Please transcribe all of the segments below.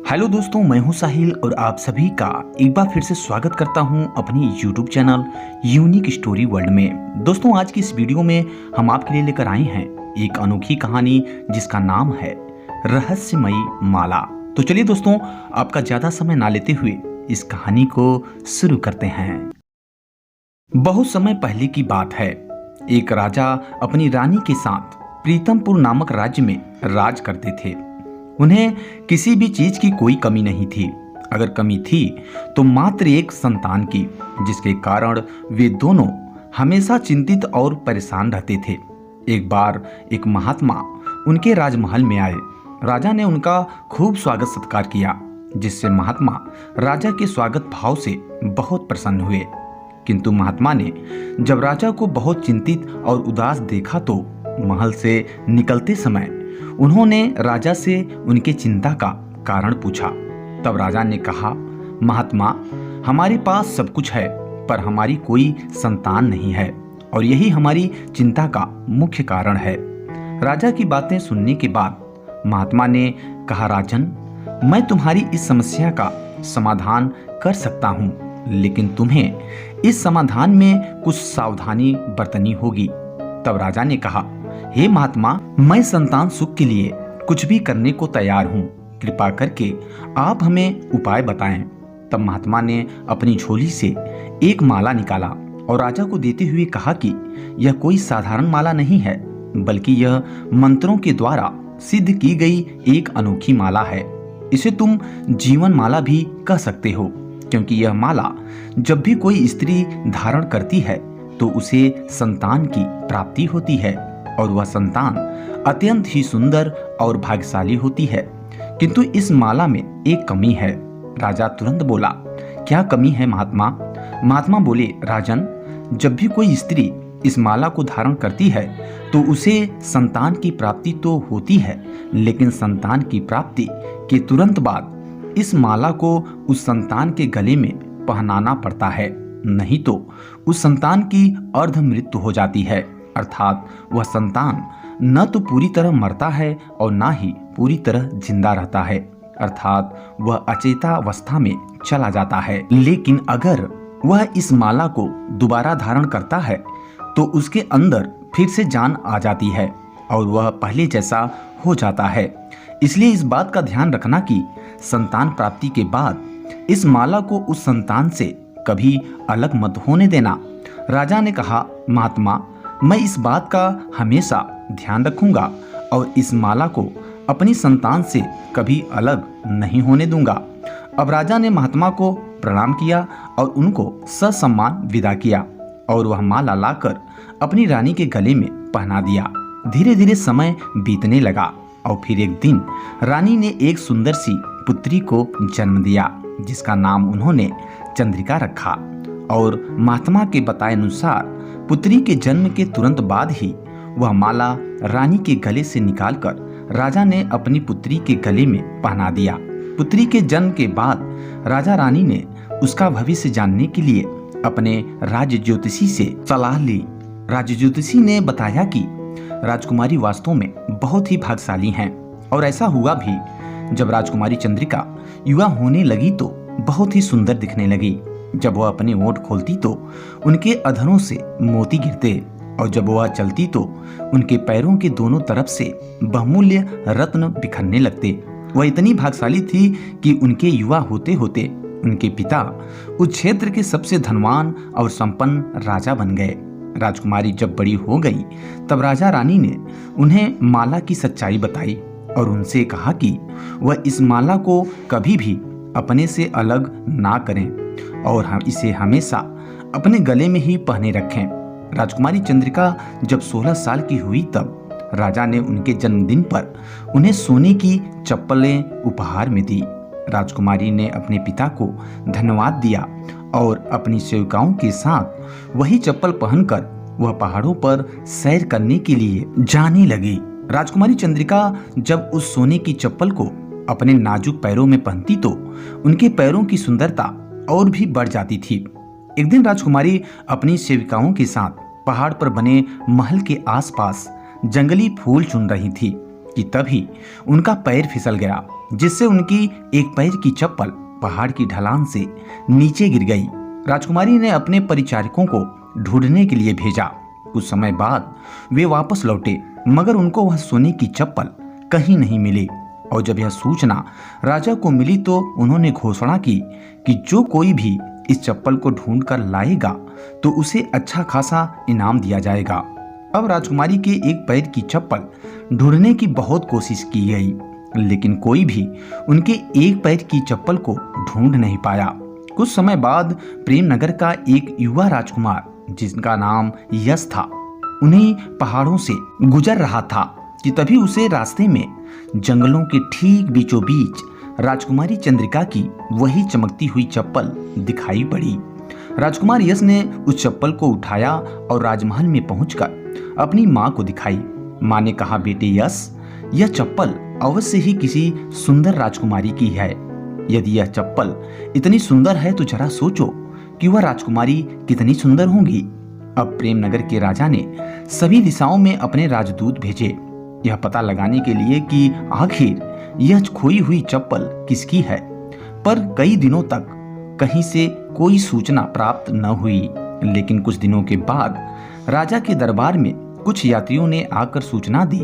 Hello दोस्तों, मैं हूं साहिल और आप सभी का एक बार फिर से स्वागत करता हूं अपनी YouTube channel unique story world में। दोस्तों, आज की इस वीडियो में हम आपके लिए लेकर आए हैं एक अनोखी कहानी जिसका नाम है रहस्यमयी माला। तो चलिए दोस्तों, आपका ज्यादा समय ना लेते हुए इस कहानी को शुरू करते हैं। बहुत समय पहले की बात है। एक राजा अपनी रानी के साथ प्रीतमपुर नामक राज्य में राज करते थे। उन्हें किसी भी चीज की कोई कमी नहीं थी। अगर कमी थी तो मात्र एक संतान की, जिसके कारण वे दोनों हमेशा चिंतित और परेशान रहते थे। एक बार एक महात्मा उनके राजमहल में आए। राजा ने उनका खूब स्वागत सत्कार किया, जिससे महात्मा राजा के स्वागत भाव से बहुत प्रसन्न हुए। किंतु महात्मा ने जब राजा को बहुत चिंतित और उदास देखा तो महल से निकलते समय उन्होंने राजा से उनके चिंता का कारण पूछा। तब राजा ने कहा, महात्मा, हमारे पास सब कुछ है पर हमारी कोई संतान नहीं है और यही हमारी चिंता का मुख्य कारण है। राजा की बातें सुनने के बाद महात्मा ने कहा, राजन, मैं तुम्हारी इस समस्या का समाधान कर सकता हूँ, लेकिन तुम्हें इस समाधान में कुछ सावधानी बरतनी होगी। तब राजा ने कहा, हे महात्मा, मैं संतान सुख के लिए कुछ भी करने को तैयार हूँ। कृपा करके आप हमें उपाय बताएं। तब महात्मा ने अपनी झोली से एक माला निकाला और राजा को देते हुए कहा कि यह कोई साधारण माला नहीं है, बल्कि यह मंत्रों के द्वारा सिद्ध की गई एक अनोखी माला है। इसे तुम जीवन माला भी कह सकते हो, क्योंकि यह माला जब भी कोई स्त्री धारण करती है तो उसे संतान की प्राप्ति होती है और वह संतान अत्यंत ही सुंदर और भाग्यशाली होती है। किंतु इस माला में एक कमी है। राजा तुरंत बोला, क्या कमी है महात्मा? महात्मा बोले, राजन, जब भी कोई स्त्री इस माला को धारण करती है तो उसे संतान की प्राप्ति तो होती है, लेकिन संतान की प्राप्ति के तुरंत बाद इस माला को उस संतान के गले में पहनाना पड़ता है, नहीं तो उस संतान की अर्ध मृत्यु हो जाती है। अर्थात वह संतान न तो पूरी तरह मरता है और न ही पूरी तरह जिंदा रहता है, अर्थात वह अचेतावस्था में चला जाता है। लेकिन अगर वह इस माला को दोबारा धारण करता है तो उसके अंदर फिर से जान आ जाती है और वह पहले जैसा हो जाता है। इसलिए इस बात का ध्यान रखना कि संतान प्राप्ति के बाद इस माला को उस संतान से कभी अलग मत होने देना। राजा ने कहा, महात्मा, मैं इस बात का हमेशा ध्यान रखूंगा और इस माला को अपनी संतान से कभी अलग नहीं होने दूंगा। अब राजा ने महात्मा को प्रणाम किया और उनको ससम्मान विदा किया और वह माला लाकर अपनी रानी के गले में पहना दिया। धीरे धीरे समय बीतने लगा और फिर एक दिन रानी ने एक सुंदर सी पुत्री को जन्म दिया, जिसका नाम उन्होंने चंद्रिका रखा। और महात्मा के बताए अनुसार पुत्री के जन्म के तुरंत बाद ही वह माला रानी के गले से निकालकर राजा ने अपनी पुत्री के गले में पहना दिया। पुत्री के जन्म के बाद राजा रानी ने उसका भविष्य जानने के लिए अपने राज्य ज्योतिषी से सलाह ली। राज्य ज्योतिषी ने बताया कि राजकुमारी वास्तव में बहुत ही भाग्यशाली हैं और ऐसा हुआ भी। जब राजकुमारी चंद्रिका युवा होने लगी तो बहुत ही सुंदर दिखने लगी। जब वह अपने ओंठ खोलती तो उनके अधरों से मोती गिरते और जब वह चलती तो उनके पैरों के दोनों तरफ से बहुमूल्य रत्न बिखरने लगते। वह इतनी भाग्यशाली थी कि उनके युवा होते होते उनके पिता उस क्षेत्र के सबसे धनवान और संपन्न राजा बन गए। राजकुमारी जब बड़ी हो गई तब राजा रानी ने उन्हें माला की सच्चाई बताई और उनसे कहा कि वह इस माला को कभी भी अपने से अलग ना करें और हम इसे हमेशा अपने गले में ही पहने रखें। राजकुमारी चंद्रिका जब 16 साल की हुई तब राजा ने उनके जन्मदिन पर उन्हें सोने की चप्पलें उपहार में दी। राजकुमारी ने अपने पिता को धन्यवाद दिया और अपनी सेविकाओं के साथ वही चप्पल पहनकर वह पहाड़ों पर सैर करने के लिए जाने लगी। राजकुमारी चंद्रिका जब उस सोने की चप्पल को अपने नाजुक पैरों में पहनती तो उनके पैरों की सुंदरता और भी बढ़ जाती थी। एक दिन राजकुमारी अपनी सेविकाओं के साथ पहाड़ पर बने महल के आसपास जंगली फूल चुन रही थी कि तभी उनका पैर फिसल गया जिससे उनकी एक पैर की चप्पल पहाड़ की ढलान से नीचे गिर गई। राजकुमारी ने अपने परिचारकों को ढूंढने के लिए भेजा। कुछ समय बाद वे वापस लौटे, मगर उनको वह सोने की चप्पल कहीं नहीं मिली। और जब यह सूचना राजा को मिली तो उन्होंने घोषणा की कि जो कोई भी इस चप्पल को ढूंढ कर लाएगा तो उसे अच्छा खासा इनाम दिया जाएगा। अब राजकुमारी के एक पैर की चप्पल ढूंढने की बहुत कोशिश की गई, लेकिन कोई भी उनके एक पैर की चप्पल को ढूंढ नहीं पाया। कुछ समय बाद प्रेमनगर का एक युवा राजकुमार जिसका नाम यश था, उन्हीं पहाड़ों से गुजर रहा था कि तभी उसे रास्ते में जंगलों के ठीक बीचों बीच राजकुमारी चंद्रिका की वही चमकती हुई चप्पल दिखाई पड़ी। राजकुमार यश ने उस चप्पल को उठाया और राजमहल में पहुंचकर अपनी मां को दिखाई। मां ने कहा, बेटे यश, यह चप्पल अवश्य ही किसी सुंदर राजकुमारी की है। यदि यह चप्पल इतनी सुंदर है तो जरा सोचो कि वह राजकुमारी कितनी सुंदर होंगी। अब प्रेमनगर के राजा ने सभी दिशाओं में अपने राजदूत भेजे यह पता लगाने के लिए कि आखिर यह खोई हुई चप्पल किसकी है, पर कई दिनों तक कहीं से कोई सूचना प्राप्त न हुई। लेकिन कुछ दिनों के बाद राजा के दरबार में कुछ यात्रियों ने आकर सूचना दी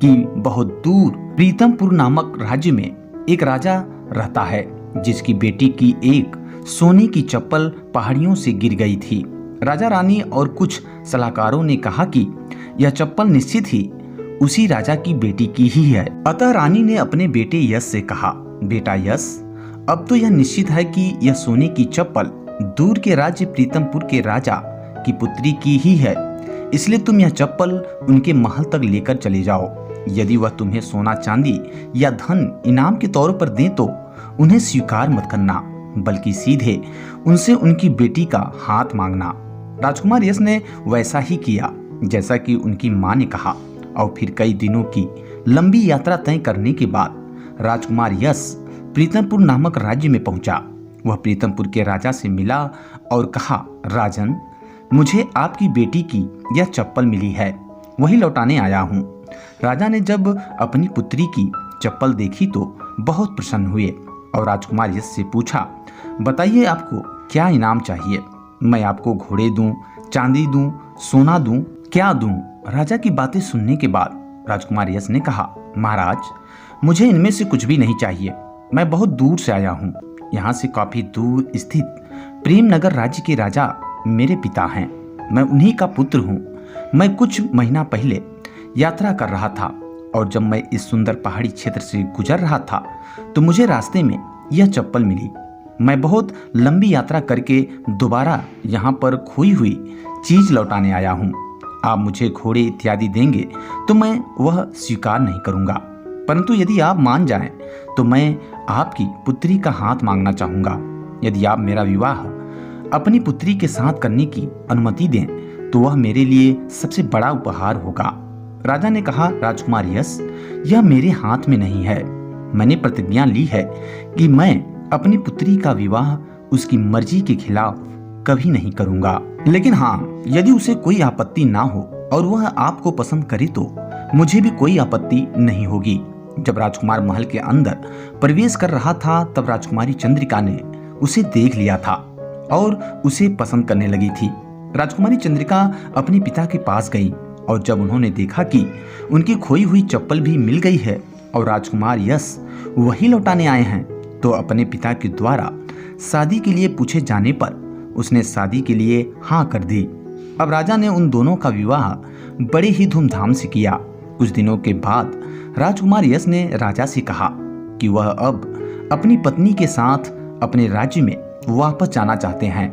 कि बहुत दूर प्रीतमपुर नामक राज्य में एक राजा रहता है जिसकी बेटी की एक सोने की चप्पल पहाड़ियों से गिर गई थी। राजा रानी और कुछ सलाहकारों ने कहा कि यह चप्पल निश्चित ही उसी राजा की बेटी की ही है। अतः रानी ने अपने बेटे यश से कहा, बेटा यश, अब तो यह निश्चित है कि यह सोने की चप्पल दूर के राज्य प्रीतमपुर के राजा की पुत्री की ही है, इसलिए तुम यह चप्पल उनके महल तक लेकर चले जाओ। यदि वह तुम्हें सोना चांदी या धन इनाम के तौर पर दें तो उन्हें स्वीकार मत करना, बल्कि सीधे उनसे उनकी बेटी का हाथ मांगना। राजकुमार यश ने वैसा ही किया जैसा कि उनकी मां ने कहा, और फिर कई दिनों की लंबी यात्रा तय करने के बाद राजकुमार यश प्रीतमपुर नामक राज्य में पहुंचा। वह प्रीतमपुर के राजा से मिला और कहा, राजन, मुझे आपकी बेटी की यह चप्पल मिली है, वही लौटाने आया हूँ। राजा ने जब अपनी पुत्री की चप्पल देखी तो बहुत प्रसन्न हुए और राजकुमार यश से पूछा, बताइए आपको क्या इनाम चाहिए? मैं आपको घोड़े दूं, चांदी दूं, सोना दूं, क्या दूं? राजा की बातें सुनने के बाद राजकुमार यश ने कहा, महाराज, मुझे इनमें से कुछ भी नहीं चाहिए। मैं बहुत दूर से आया हूँ। यहाँ से काफी दूर स्थित प्रेमनगर राज्य के राजा मेरे पिता हैं। मैं उन्हीं का पुत्र हूँ। मैं कुछ महीना पहले यात्रा कर रहा था और जब मैं इस सुंदर पहाड़ी क्षेत्र से गुजर रहा था तो मुझे रास्ते में यह चप्पल मिली। मैं बहुत लंबी यात्रा करके दोबारा यहाँ पर खोई हुई चीज लौटाने आया हूँ। आप मुझे घोड़े इत्यादि देंगे तो मैं वह स्वीकार नहीं करूँगा, परंतु यदि आप मान जाएं तो मैं आपकी पुत्री का हाथ मांगना चाहूँगा। यदि आप मेरा विवाह अपनी पुत्री के साथ करने की अनुमति दें तो वह मेरे लिए सबसे बड़ा उपहार होगा। राजा ने कहा, राजकुमार यश, यह मेरे हाथ में नहीं है। मैंने प्रतिज्ञा ली है कि मैं अपनी पुत्री का विवाह उसकी मर्जी के खिलाफ कभी नहीं करूंगा। लेकिन हाँ, यदि उसे कोई आपत्ति ना हो और वह आपको पसंद करे तो मुझे भी कोई आपत्ति नहीं होगी। जब राजकुमार महल के अंदर प्रवेश कर रहा था तब राजकुमारी चंद्रिका ने उसे देख लिया था और उसे पसंद करने लगी थी। राजकुमारी चंद्रिका अपने पिता के पास गई और जब उन्होंने देखा कि उनकी खोई हुई चप्पल भी मिल गई है और राजकुमार यश वही लौटाने आए हैं तो अपने पिता के द्वारा शादी के लिए पूछे जाने पर उसने शादी के लिए हाँ कर दी। अब राजा ने उन दोनों का विवाह बड़े ही धूमधाम से किया। कुछ दिनों के बाद राजकुमार यश ने राजा से कहा कि वह अब अपनी पत्नी के साथ अपने राज्य में वापस जाना चाहते हैं।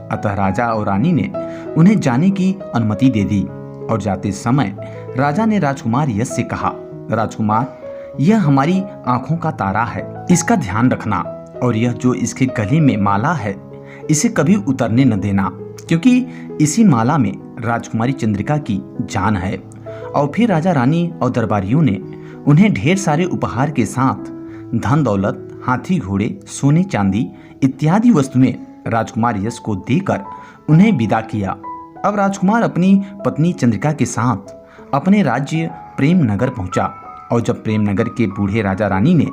अतः राजा और रानी ने उन्हें जाने की अनुमति दे दी और जाते समय राजा ने राजकुमार यश से कहा, राजकुमार, यह हमारी आंखों का तारा है, इसका ध्यान रखना और यह जो इसके गले में माला है इसे कभी उतरने न देना, क्योंकि इसी माला में राजकुमारी चंद्रिका की जान है। और फिर राजा रानी और दरबारियों ने उन्हें ढेर सारे उपहार के साथ धन दौलत, हाथी घोड़े, सोने चांदी इत्यादि वस्तुएं राजकुमार यश को देकर उन्हें विदा किया। अब राजकुमार अपनी पत्नी चंद्रिका के साथ अपने राज्य प्रेमनगर पहुंचा और जब प्रेमनगर के बूढ़े राजा रानी ने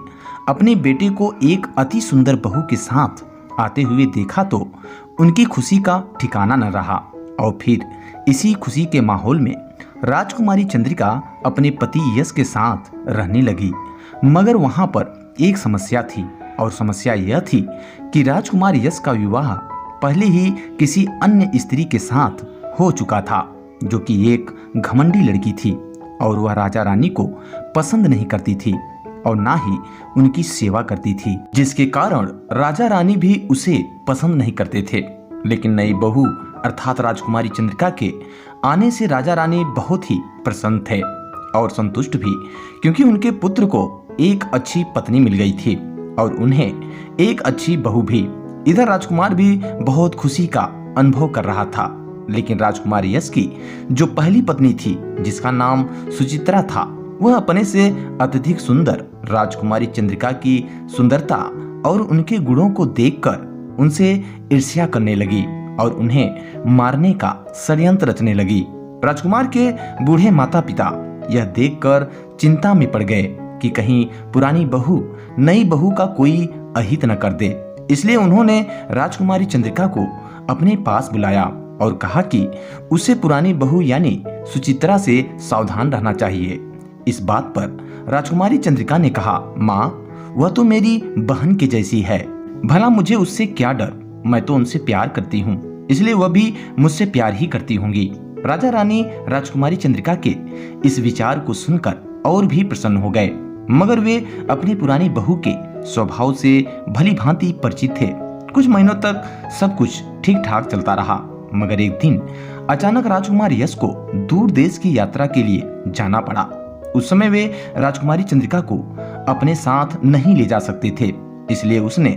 अपने बेटे को एक अति सुंदर बहू के साथ आते हुए देखा तो उनकी खुशी का ठिकाना न रहा। और फिर इसी खुशी के माहौल में राजकुमारी चंद्रिका अपने पति यश के साथ रहने लगी। मगर वहां पर एक समस्या थी, और समस्या यह थी कि राजकुमार यश का विवाह पहले ही किसी अन्य स्त्री के साथ हो चुका था, जो कि एक घमंडी लड़की थी, और वह राजा रानी को पसंद नहीं करती थी और ना ही उनकी सेवा करती थी, जिसके कारण राजा रानी भी उसे पसंद नहीं करते थे। लेकिन नई बहू अर्थात राजकुमारी चंद्रिका के आने से राजा रानी बहुत ही प्रसन्न थे और संतुष्ट भी, क्योंकि उनके पुत्र को एक अच्छी पत्नी मिल गई थी और उन्हें एक अच्छी बहू भी। इधर राजकुमार भी बहुत खुशी का अनुभव कर रहा था। लेकिन राजकुमार यश की जो पहली पत्नी थी, जिसका नाम सुचित्रा था, वह अपने से अत्यधिक सुंदर राजकुमारी चंद्रिका की सुंदरता और उनके गुणों को देखकर उनसे ईर्ष्या करने लगी और उन्हें मारने का षड्यंत्र रचने लगी। राजकुमार के बूढ़े माता पिता यह देखकर चिंता में पड़ गए कि कहीं पुरानी बहू नई बहू का कोई अहित न कर दे। इसलिए उन्होंने राजकुमारी चंद्रिका को अपने पास बुलाया और कहा कि उसे पुरानी बहू यानी सुचित्रा से सावधान रहना चाहिए। इस बात पर राजकुमारी चंद्रिका ने कहा, माँ, वह तो मेरी बहन के जैसी है, भला मुझे उससे क्या डर, मैं तो उनसे प्यार करती हूँ, इसलिए वह भी मुझसे प्यार ही करती होंगी। राजा रानी राजकुमारी चंद्रिका के इस विचार को सुनकर और भी प्रसन्न हो गए, मगर वे अपनी पुरानी बहू के स्वभाव से भली भांति परिचित थे। कुछ महीनों तक सब कुछ ठीक ठाक चलता रहा, मगर एक दिन अचानक राजकुमार यश को दूर देश की यात्रा के लिए जाना पड़ा। उस समय वे राजकुमारी चंद्रिका को अपने साथ नहीं ले जा सकते थे, इसलिए उसने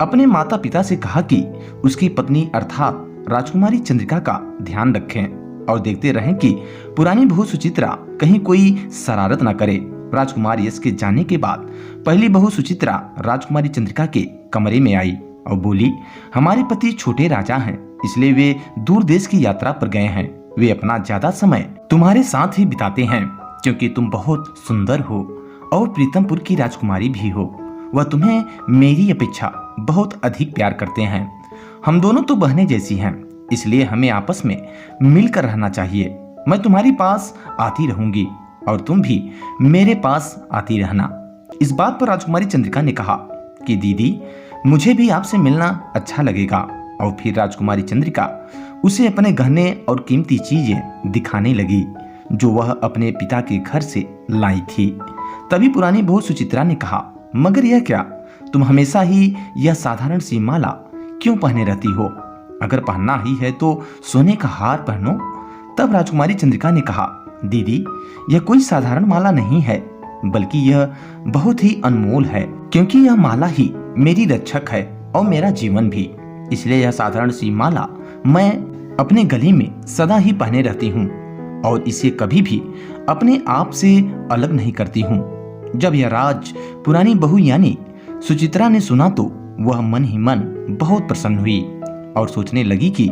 अपने माता पिता से कहा कि उसकी पत्नी अर्थात राजकुमारी चंद्रिका का ध्यान रखें और देखते रहें कि पुरानी बहू सुचित्रा कहीं कोई शरारत न करे। राजकुमार यश के जाने के बाद पहली बहू सुचित्रा राजकुमारी चंद्रिका के कमरे में आई और बोली, हमारे पति छोटे राजा हैं, इसलिए वे दूर देश की यात्रा पर गए हैं। वे अपना ज्यादा समय तुम्हारे साथ ही बिताते हैं, क्योंकि तुम बहुत सुंदर हो और प्रीतमपुर की राजकुमारी भी हो। वह तुम्हें मेरी अपेक्षा बहुत अधिक प्यार करते हैं। हम दोनों तो बहनें जैसी हैं, इसलिए हमें आपस में मिलकर रहना चाहिए। मैं तुम्हारे पास आती रहूंगी और तुम भी मेरे पास आती रहना। इस बात पर राजकुमारी चंद्रिका ने कहा कि दीदी, मुझे भी आपसे मिलना अच्छा लगेगा। और फिर राजकुमारी चंद्रिका उसे अपने गहने और कीमती चीजें दिखाने लगी जो वह अपने पिता के घर से लाई थी। तभी पुरानी बहू सुचित्रा ने कहा, मगर यह क्या, तुम हमेशा ही यह साधारण सी माला क्यों पहने रहती हो? अगर पहनना ही है तो सोने का हार पहनो। तब राजकुमारी चंद्रिका ने कहा, दीदी, यह कोई साधारण माला नहीं है, बल्कि यह बहुत ही अनमोल है, क्योंकि यह माला ही मेरी रक्षक है और मेरा जीवन भी। इसलिए यह साधारण सी माला मैं अपने गले में सदा ही पहने रहती हूँ और इसे कभी भी अपने आप से अलग नहीं करती हूँ। जब यह राज पुरानी बहू यानी सुचित्रा ने सुना तो वह मन ही मन बहुत प्रसन्न हुई और सोचने लगी कि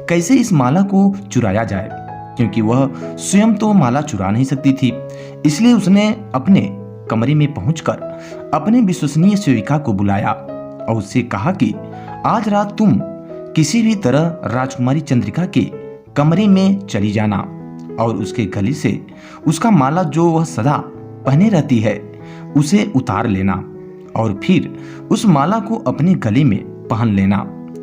कैसे इस माला को चुराया जाए, क्योंकि वह स्वयं तो माला चुरा नहीं सकती थी। इसलिए उसने अपने कमरे में पहुंचकर अपने विश्वसनीय सेविका को बुलाया और उससे कहा कि आज रात तुम किसी भी तरह राजकुमारी चंद्रिका के कमरे में चली जाना और उसके गले से उसका माला जो वह सदा पहने रहती है उसे उतार लेना और फिर उस माला को अपने गले में पहन लेना।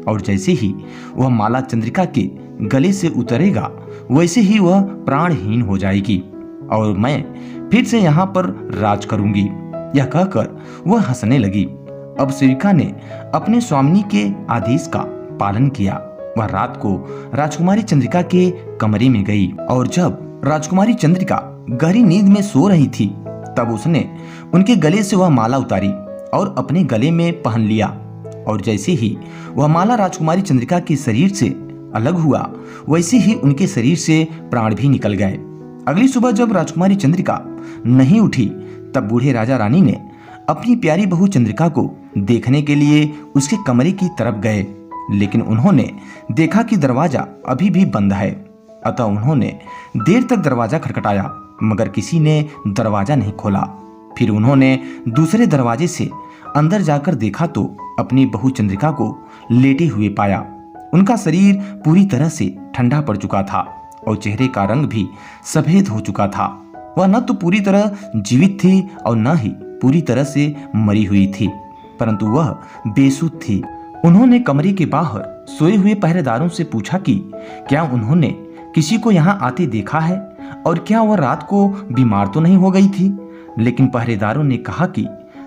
और जैसे ही वह माला चंद्रिका के गले से उतरेगा वैसे ही वह प्राणहीन हो जाएगी और मैं फिर से यहाँ पर राज करूंगी। यह कहकर वह हंसने लगी। अब सेविका ने अपने स्वामिनी के आदेश का पालन किया। वह रात को राजकुमारी चंद्रिका के कमरे में गई और जब राजकुमारी चंद्रिका गहरी नींद में सो रही थी तब उसने उनके गले से वह माला उतारी और अपने गले में पहन लिया। और जैसे ही वह माला राजकुमारी चंद्रिका के शरीर से अलग हुआ वैसे ही उनके शरीर से प्राण भी निकल गए। अगली सुबह जब राजकुमारी चंद्रिका नहीं उठी तब बूढ़े राजा रानी ने अपनी प्यारी बहू चंद्रिका को देखने के लिए उसके कमरे की तरफ गए, लेकिन उन्होंने देखा कि दरवाजा अभी भी बंद है। अतः उन्होंने देर तक दरवाजा खटखटाया मगर किसी ने दरवाजा नहीं खोला। फिर उन्होंने दूसरे दरवाजे से अंदर जाकर देखा तो अपनी बहू चंद्रिका को लेटे हुए पाया। उनका शरीर पूरी तरह से ठंडा पड़ चुका था और चेहरे का रंग भी सफेद हो चुका था। वह न तो पूरी तरह जीवित थी और न ही पूरी तरह से मरी हुई थी, परंतु वह बेसुध थी। उन्होंने कमरे के बाहर सोए हुए पहरेदारों से पूछा कि क्या उन्होंने किसी को यहाँ आते देखा है और क्या वह रात को बीमार तो नहीं हो गई थी। लेकिन पहरेदारों ने कहा कि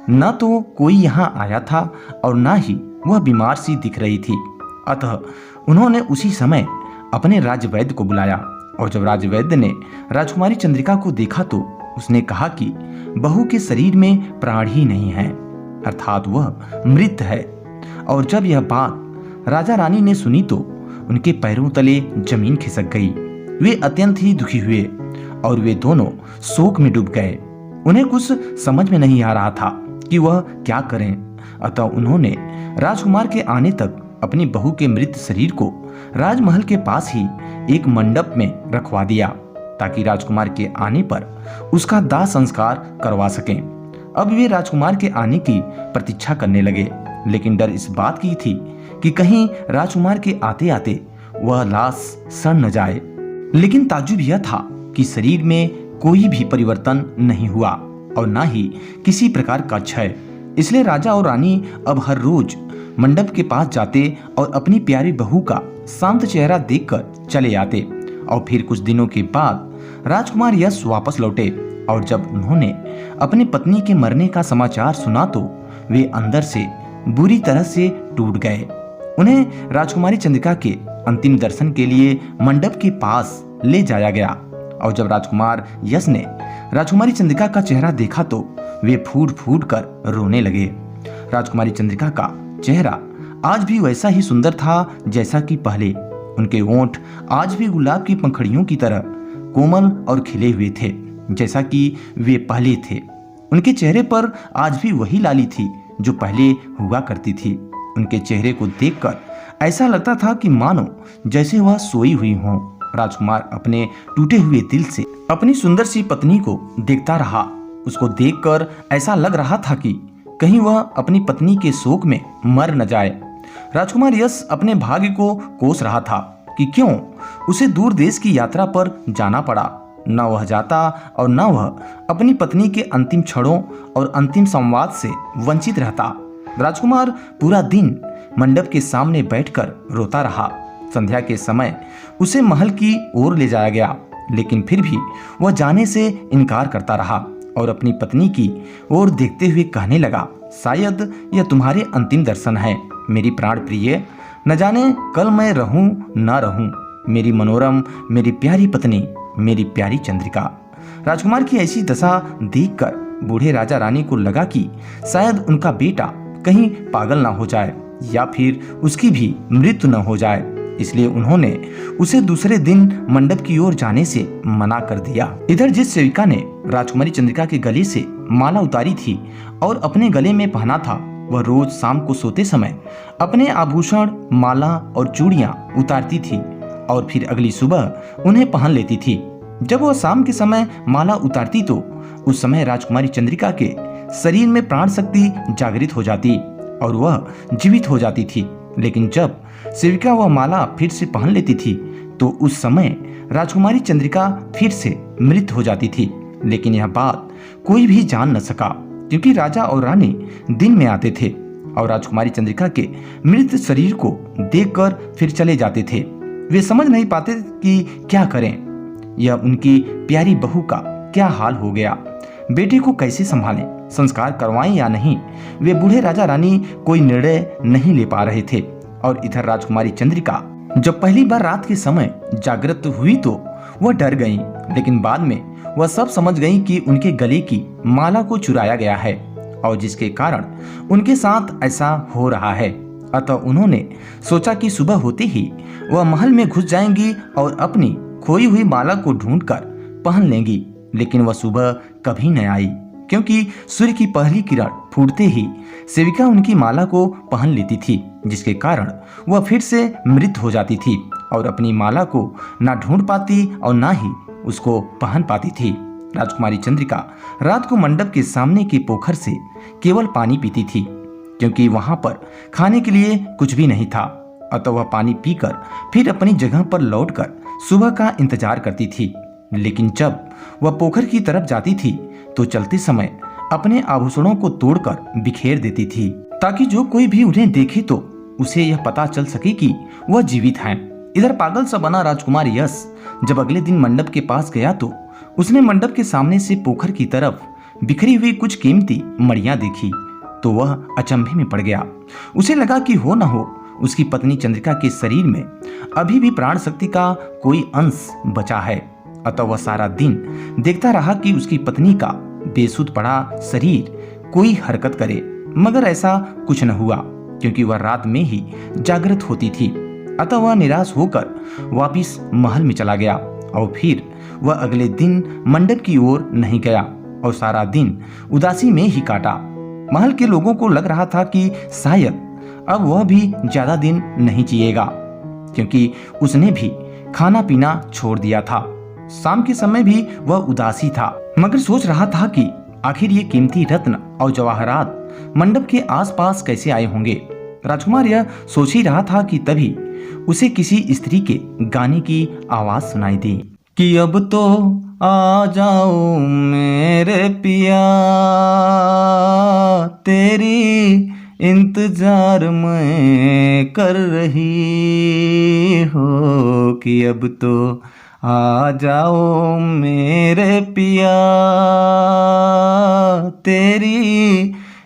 न तो कोई यहाँ आया था और न ही वह बीमार सी दिख रही थी। अतः उन्होंने उसी समय अपने राजवैद्य को बुलाया और जब राजवैद्य ने राजकुमारी चंद्रिका को देखा तो उसने कहा कि बहू के शरीर में प्राण ही नहीं है, अर्थात वह मृत है। और जब यह बात राजा रानी ने सुनी तो उनके पैरों तले जमीन खिसक गई। वे अत्यंत ही दुखी हुए और वे दोनों शोक में डूब गए। उन्हें कुछ समझ में नहीं आ रहा था कि वह क्या करें। अतः उन्होंने राजकुमार के आने तक अपनी बहू के मृत शरीर को राजमहल के पास ही एक मंडप में रखवा दिया ताकि राजकुमार के आने पर उसका दाह संस्कार करवा सकें। अब वे राजकुमार के आने की प्रतीक्षा करने लगे, लेकिन डर इस बात की थी कि कहीं राजकुमार के आते आते वह लाश सड़ न जाए। लेकिन ताज्जुब यह था कि शरीर में कोई भी परिवर्तन नहीं हुआ और न ही किसी प्रकार का क्षय। इसलिए राजा और रानी अब हर रोज मंडप के पास जाते और अपनी प्यारी बहू का शांत चेहरा देखकर चले आते। और फिर कुछ दिनों के बाद राजकुमार यश वापस लौटे और जब उन्होंने अपनी पत्नी के मरने का समाचार सुना तो वे अंदर से बुरी तरह से टूट गए। उन्हें राजकुमारी चंद्रिका के अंतिम दर्शन के लिए मंडप के पास ले जाया गया और जब राजकुमार यश ने राजकुमारी चंद्रिका का चेहरा देखा तो वे फूट फूट कर रोने लगे। राजकुमारी चंद्रिका का चेहरा आज भी वैसा ही सुंदर था जैसा कि पहले। उनके होंठ आज भी गुलाब की पंखड़ियों की तरह कोमल और खिले हुए थे जैसा कि वे पहले थे। उनके चेहरे पर आज भी वही लाली थी जो पहले हुआ करती थी। उनके चेहरे को देखकर ऐसा लगता था कि मानो जैसे वह सोई हुई हो। राजकुमार अपने टूटे हुए दिल से अपनी सुंदर सी पत्नी को देखता रहा। उसको देखकर ऐसा लग रहा था कि कहीं वह अपनी पत्नी के शोक में मर न जाए। राजकुमार यश अपने भाग्य को कोस रहा था कि क्यों उसे दूर देश की यात्रा पर जाना पड़ा। न वह जाता और न वह अपनी पत्नी के अंतिम क्षणों और अंतिम संवाद से वंचित रहता। राजकुमार पूरा दिन मंडप के सामने बैठकर रोता रहा। संध्या के समय उसे महल की ओर ले जाया गया, लेकिन फिर भी वह जाने से इनकार करता रहा और अपनी पत्नी की ओर देखते हुए कहने लगा, शायद यह तुम्हारे अंतिम दर्शन है मेरी प्राण प्रिय। न जाने कल मैं रहूं न रहूं, मेरी मनोरम, मेरी प्यारी पत्नी, मेरी प्यारी चंद्रिका। राजकुमार की ऐसी दशा देखकर बूढ़े राजा रानी को लगा कि शायद उनका बेटा कहीं पागल ना हो जाए या फिर उसकी भी मृत्यु न हो जाए। इसलिए उन्होंने उसे दूसरे दिन मंडप की ओर जाने से मना कर दिया। इधर जिस सेविका ने राजकुमारी चंद्रिका के गले से माला उतारी थी और अपने गले में पहना था, वह रोज शाम को सोते समय अपने आभूषण, माला और चूड़ियां उतारती थी और फिर अगली सुबह उन्हें पहन लेती थी। जब वह शाम के समय माला उतारती तो उस समय राजकुमारी चंद्रिका के शरीर में प्राण शक्ति जागृत हो जाती और वह जीवित हो जाती थी। लेकिन जब सेविका वह माला फिर से पहन लेती थी तो उस समय राजकुमारी चंद्रिका फिर से मृत हो जाती थी। लेकिन यह बात कोई भी जान न सका क्योंकि राजा और रानी दिन में आते थे और राजकुमारी चंद्रिका के मृत शरीर को देखकर फिर चले जाते थे। वे समझ नहीं पाते कि क्या करें। यह उनकी प्यारी बहू का क्या हाल हो गया, बेटे को कैसे संभालें, संस्कार करवाएं या नहीं। वे बूढ़े राजा रानी कोई निर्णय नहीं ले पा रहे थे। और इधर राजकुमारी चंद्रिका जब पहली बार रात के समय जागृत हुई तो वह डर गईं, लेकिन बाद में वह सब समझ गईं कि उनके गले की माला को चुराया गया है और जिसके कारण उनके साथ ऐसा हो रहा है। अतः उन्होंने सोचा कि सुबह होते ही वह महल में घुस जाएंगी और अपनी खोई हुई माला को ढूंढकर पहन लेंगी। लेकिन वह सुबह कभी न आई क्योंकि सूर्य की पहली किरण फूटते ही सेविका उनकी माला को पहन लेती थी, जिसके कारण वह फिर से मृत हो जाती थी और अपनी माला को ना ढूंढ पाती और ना ही उसको पहन पाती थी। राजकुमारी चंद्रिका रात को मंडप के सामने के पोखर से केवल पानी पीती थी, क्योंकि वहां पर खाने के लिए कुछ भी नहीं था। अतः वह पानी पीकर फिर अपनी जगह पर लौटकर सुबह का इंतजार करती थी। लेकिन जब वह पोखर की तरफ जाती थी तो चलते समय अपने आभूषणों को तोड़कर बिखेर देती थी, ताकि जो कोई भी उन्हें देखे तो उसे यह पता चल सके कि वह जीवित हैं। इधर पागल सा बना राजकुमार यश जब अगले दिन मंडप के पास गया तो उसने मंडप के सामने से पोखर की तरफ बिखरी हुई कुछ कीमती मड़ियां देखी तो वह अचंभे में पड़ गया। उसे लगा कि हो न हो उसकी पत्नी चंद्रिका के शरीर में अभी भी प्राण शक्ति का कोई अंश बचा है। अतः वह सारा दिन देखता रहा कि उसकी पत्नी का बेसुध पड़ा शरीर कोई हरकत करे, मगर ऐसा कुछ न हुआ, क्योंकि वह रात में ही जागृत होती थी। अतः वह निराश होकर वापिस महल में चला गया और फिर वह अगले दिन मंडप की ओर नहीं गया और सारा दिन उदासी में ही काटा। महल के लोगों को लग रहा था कि शायद अब वह भी ज्यादा दिन नहीं जिएगा, क्योंकि उसने भी खाना पीना छोड़ दिया था। शाम के समय भी वह उदासी था, मगर सोच रहा था कि आखिर ये कीमती रत्न और जवाहरात मंडप के आसपास कैसे आए होंगे। राजकुमार यह सोच ही रहा था कि तभी उसे किसी स्त्री के गाने की आवाज सुनाई दी कि अब तो आ जाओ मेरे पिया, तेरी इंतजार मैं कर रही हो, कि अब तो आ जाओ मेरे पिया, तेरी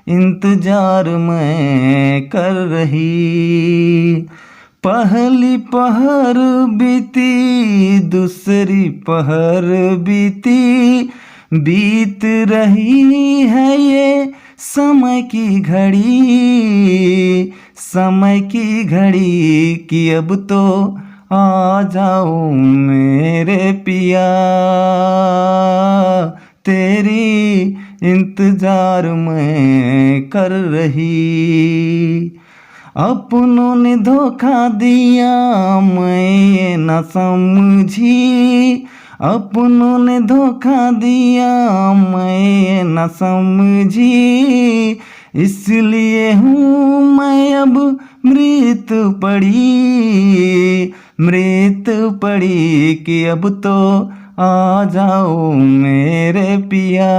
इंतजार मैं कर रही। पहली पहर बीती दूसरी पहर बीती, बीत रही है ये समय की घड़ी, समय की घड़ी, कि अब तो आ जाओ मेरे पिया, तेरी इंतजार मैं कर रही। अपनों ने धोखा दिया मैं ये न समझी, अपनों ने धोखा दिया मैं ये न समझी, इसलिए हूँ मैं अब मृत पड़ी, मृत पड़ी, कि अब तो आ जाओ मेरे पिया,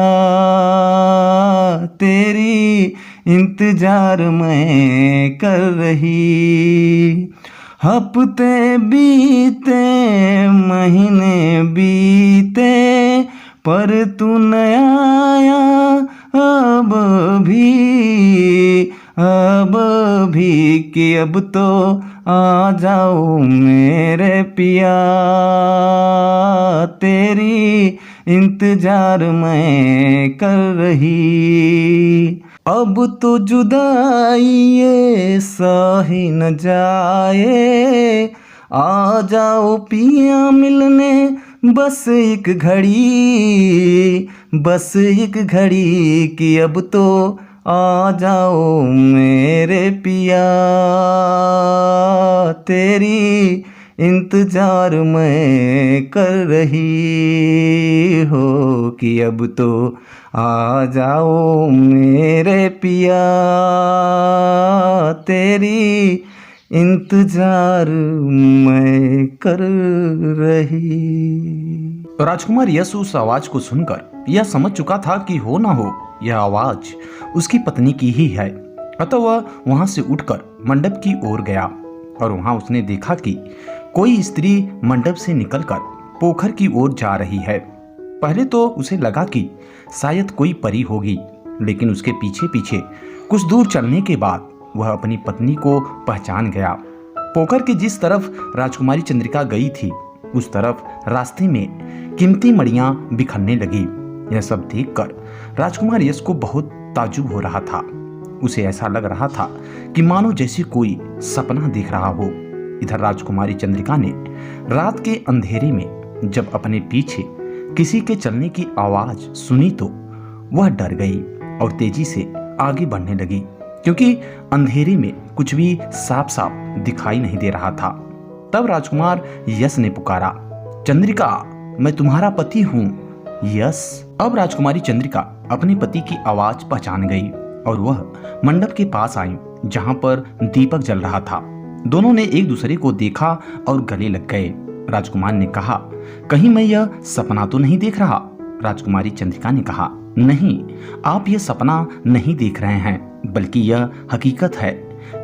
तेरी इंतजार मैं कर रही। हफ्ते बीते महीने बीते पर तू न आया अब भी, कि अब तो आ जाओ मेरे पिया, तेरी इंतजार मैं कर रही। अब तो जुदाई ये सही न जाए, आ जाओ पिया मिलने बस एक घड़ी, बस एक घड़ी, कि अब तो आ जाओ मेरे पिया, तेरी इंतजार मैं कर रही हो, कि अब तो आ जाओ मेरे पिया, तेरी इंतजार मैं कर रही। राजकुमार यश उस आवाज को सुनकर यह समझ चुका था कि हो ना हो यह आवाज उसकी पत्नी की ही है। अतः वह वहां से उठकर मंडप की ओर गया और वहां उसने देखा कि कोई स्त्री मंडप से निकलकर पोखर की ओर जा रही है। पहले तो उसे लगा कि शायद कोई परी होगी, लेकिन उसके पीछे पीछे कुछ दूर चलने के बाद वह अपनी पत्नी को पहचान गया। पोखर के जिस तरफ राजकुमारी चंद्रिका गई थी उस तरफ रास्ते में कीमती मड़ियां बिखरने लगी। यह सब देखकर राजकुमार यश को बहुत ताज्जुब हो रहा था। उसे ऐसा लग रहा था कि मानो जैसे कोई सपना देख रहा हो। इधर राजकुमारी चंद्रिका ने रात के अंधेरे में जब अपने पीछे किसी के चलने की आवाज सुनी तो वह डर गई और तेजी से आगे बढ़ने लगी, क्योंकि अंधेरे में कुछ भी साफ साफ दिखाई नहीं दे रहा था। तब राजकुमार यश ने पुकारा, चंद्रिका, मैं तुम्हारा पति हूँ, यस। अब राजकुमारी चंद्रिका अपने पति की आवाज पहचान गई और वह मंडप के पास आई जहां पर दीपक जल रहा था। दोनों ने एक दूसरे को देखा और गले लग गए। राजकुमार ने कहा, कहीं मैं यह सपना तो नहीं देख रहा? राजकुमारी चंद्रिका ने कहा, नहीं, आप यह सपना नहीं देख रहे हैं, बल्कि यह हकीकत है।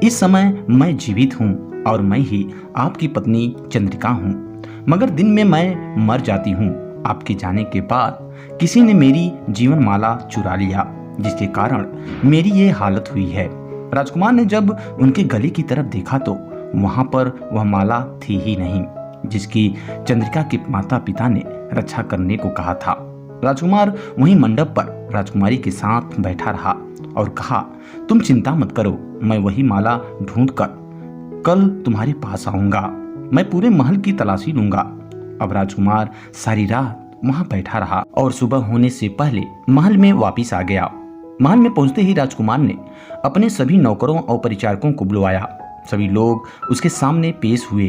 इस समय मैं जीवित हूँ और मैं ही आपकी पत्नी चंद्रिका हूँ, मगर दिन में मैं मर जाती हूँ। आपके जाने के बाद किसी ने मेरी जीवन माला चुरा लिया, जिसके कारण मेरी ये हालत हुई है। राजकुमार ने जब उनके गले की तरफ देखा तो वहां पर वह माला थी ही नहीं, जिसकी चंद्रिका के माता पिता ने रक्षा करने को कहा था। राजकुमार वहीं मंडप पर राजकुमारी के साथ बैठा रहा और कहा, तुम चिंता मत करो, मैं वही माला ढूंढकर कल तुम्हारे पास आऊंगा। मैं पूरे महल की तलाशी लूंगा। अब राजकुमार सारी रात वहां बैठा रहा और सुबह होने से पहले महल में वापस आ गया। महल में पहुंचते ही राजकुमार ने अपने सभी नौकरों और परिचारकों को बुलवाया। सभी लोग उसके सामने पेश हुए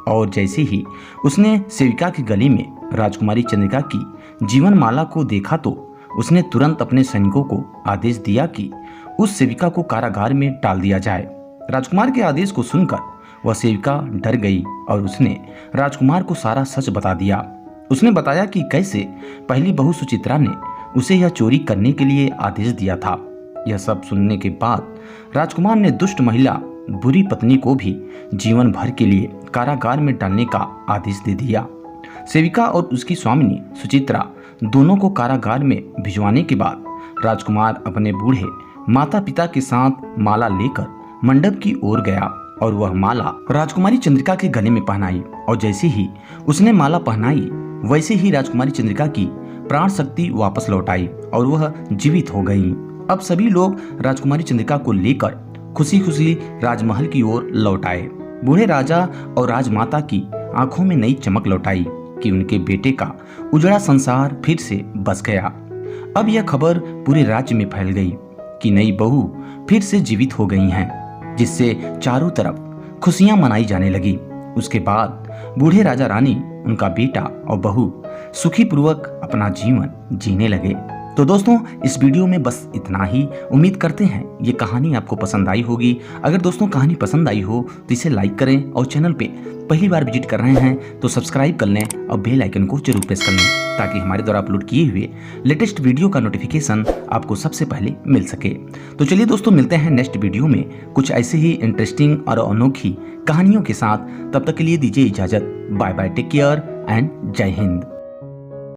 और जैसे ही उसने सेविका के गले में राजकुमारी चंद्रिका की जीवन माला को देखा तो उसने तुरंत अपने सैनिकों को आदेश दिया कि उस सेविका को कारागार में डाल दिया जाए। राजकुमार के आदेश को सुनकर वह सेविका डर गई और उसने राजकुमार को सारा सच बता दिया। उसने बताया कि कैसे पहली बहू सुचित्रा ने उसे यह चोरी करने के लिए आदेश दिया था। यह सब सुनने के बाद राजकुमार ने दुष्ट महिला बुरी पत्नी को भी जीवन भर के लिए कारागार में डालने का आदेश दे दिया। सेविका और उसकी स्वामिनी सुचित्रा दोनों को कारागार में भिजवाने के बाद राजकुमार अपने बूढ़े माता पिता के साथ माला लेकर मंडप की ओर गया और वह माला राजकुमारी चंद्रिका के गले में पहनाई और जैसे ही उसने माला पहनाई वैसे ही राजकुमारी चंद्रिका की प्राण शक्ति वापस लौट आई और वह जीवित हो गई। अब सभी लोग राजकुमारी चंद्रिका को लेकर खुशी खुशी राजमहल की ओर लौट आए। बूढ़े राजा और राजमाता की आंखों में नई चमक लौट आई कि उनके बेटे का उजड़ा संसार फिर से बस गया। अब यह खबर पूरे राज्य में फैल गई कि नई बहू फिर से जीवित हो गई हैं, जिससे चारों तरफ खुशियां मनाई जाने लगी। उसके बाद बूढ़े राजा रानी, उनका बेटा और बहू सुखी पूर्वक अपना जीवन जीने लगे। तो दोस्तों, इस वीडियो में बस इतना ही। उम्मीद करते हैं ये कहानी आपको पसंद आई होगी। अगर दोस्तों कहानी पसंद आई हो तो इसे लाइक करें और चैनल पे पहली बार विजिट कर रहे हैं तो सब्सक्राइब कर लें और बेल आइकन को जरूर प्रेस कर लें ताकि हमारे द्वारा अपलोड किए हुए लेटेस्ट वीडियो का नोटिफिकेशन आपको सबसे पहले मिल सके। तो चलिए दोस्तों, मिलते हैं नेक्स्ट वीडियो में कुछ ऐसे ही इंटरेस्टिंग और अनोखी कहानियों के साथ। तब तक के लिए दीजिए इजाजत। Bye bye, take care and जय हिंद।